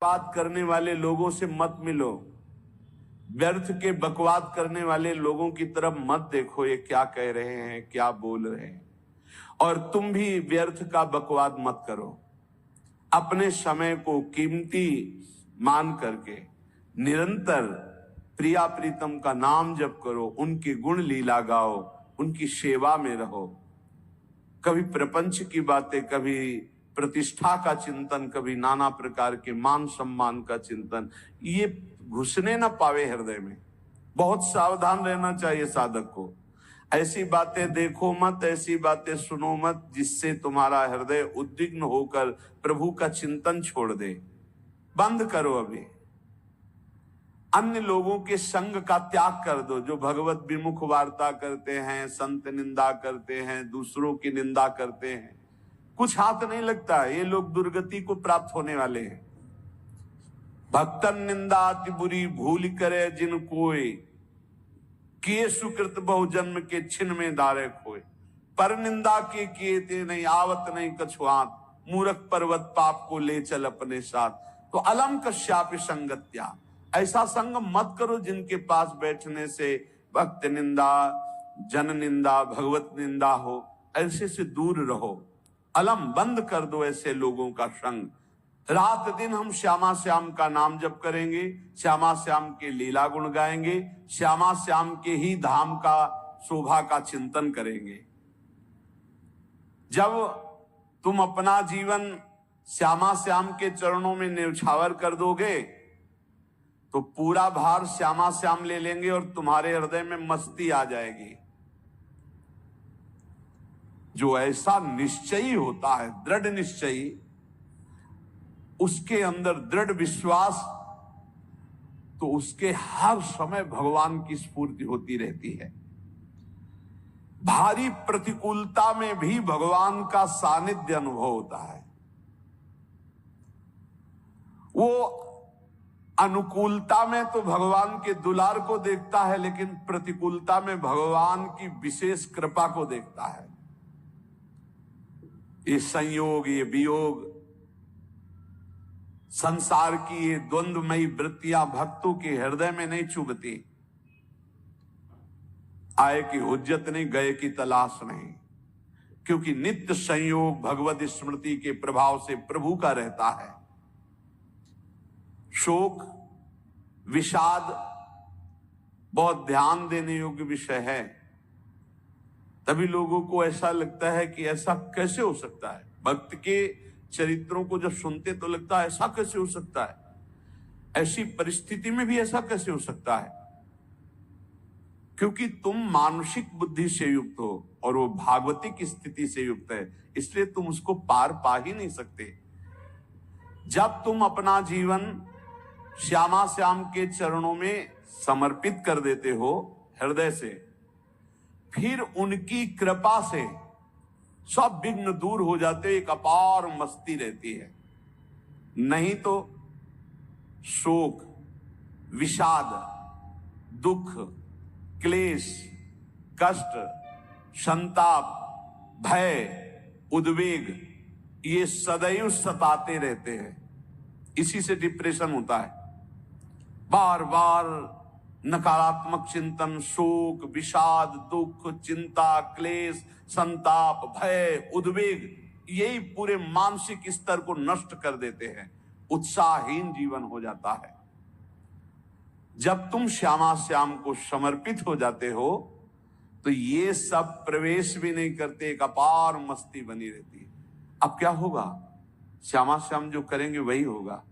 बात करने वाले लोगों से मत मिलो, व्यर्थ के बकवाद करने वाले लोगों की तरफ मत देखो, ये क्या कह रहे हैं, क्या बोल रहे हैं। और तुम भी व्यर्थ का बकवाद मत करो। अपने समय को कीमती मान करके निरंतर प्रिया प्रीतम का नाम जप करो, उनकी गुण लीला गाओ, उनकी सेवा में रहो। कभी प्रपंच की बातें, कभी प्रतिष्ठा का चिंतन, कभी नाना प्रकार के मान सम्मान का चिंतन, ये घुसने ना पावे हृदय में। बहुत सावधान रहना चाहिए साधक को। ऐसी बातें देखो मत, ऐसी बातें सुनो मत जिससे तुम्हारा हृदय उद्विग्न होकर प्रभु का चिंतन छोड़ दे। बंद करो। अभी अन्य लोगों के संग का त्याग कर दो, जो भगवत विमुख वार्ता करते हैं, संत निंदा करते हैं, दूसरों की निंदा करते हैं। कुछ हाथ नहीं लगता, ये लोग दुर्गति को प्राप्त होने वाले हैं। भक्तन निंदा अति बुरी भूल करे जिन कोई, किए सुकृत बहु जन्म के छिन में दारे खोए। पर निंदा के किए ते नहीं, आवत नहीं कछुआत, मूर्ख पर्वत पाप को ले चल अपने साथ। तो अलम कश्यापि संगत्या, ऐसा संग मत करो जिनके पास बैठने से भक्त निंदा, जन निंदा, भगवत निंदा हो। ऐसे से दूर रहो। अलम बंद कर दो ऐसे लोगों का संग। रात दिन हम श्यामा श्याम का नाम जप करेंगे, श्यामा श्याम के लीला गुण गाएंगे, श्यामा श्याम के ही धाम का शोभा का चिंतन करेंगे। जब तुम अपना जीवन श्यामा श्याम के चरणों में न्यौछावर कर दोगे तो पूरा भार श्यामा श्याम ले लेंगे और तुम्हारे हृदय में मस्ती आ जाएगी। जो ऐसा निश्चयी होता है, दृढ़ निश्चयी, उसके अंदर दृढ़ विश्वास, तो उसके हर समय भगवान की स्फूर्ति होती रहती है। भारी प्रतिकूलता में भी भगवान का सानिध्य अनुभव होता है। वो अनुकूलता में तो भगवान के दुलार को देखता है, लेकिन प्रतिकूलता में भगवान की विशेष कृपा को देखता है। ये संयोग, ये वियोग, संसार की ये द्वंद्वमयी वृत्तियां भक्तों के हृदय में नहीं चुभती। आए की हुज्जत नहीं, गए की तलाश नहीं, क्योंकि नित्य संयोग भगवत स्मृति के प्रभाव से प्रभु का रहता है। शोक, विषाद बहुत ध्यान देने योग्य विषय है। तभी लोगों को ऐसा लगता है कि ऐसा कैसे हो सकता है। भक्त के चरित्रों को जब सुनते तो लगता है ऐसा कैसे हो सकता है, ऐसी परिस्थिति में भी ऐसा कैसे हो सकता है। क्योंकि तुम मानसिक बुद्धि से युक्त हो और वो भागवतिक स्थिति से युक्त है, इसलिए तुम उसको पार पा ही नहीं सकते। जब तुम अपना जीवन श्यामा श्याम के चरणों में समर्पित कर देते हो हृदय से, फिर उनकी कृपा से सब विघ्न दूर हो जाते, एक अपार मस्ती रहती है। नहीं तो शोक, विषाद, दुख, क्लेश, कष्ट, संताप, भय, उद्वेग, ये सदैव सताते रहते हैं। इसी से डिप्रेशन होता है। बार बार नकारात्मक चिंतन, शोक, विषाद, दुख, चिंता, क्लेश, संताप, भय, उद्वेग, यही पूरे मानसिक स्तर को नष्ट कर देते हैं। उत्साहहीन जीवन हो जाता है। जब तुम श्यामा श्याम को समर्पित हो जाते हो तो ये सब प्रवेश भी नहीं करते, एक अपार मस्ती बनी रहती है। अब क्या होगा? श्यामा श्याम जो करेंगे वही होगा।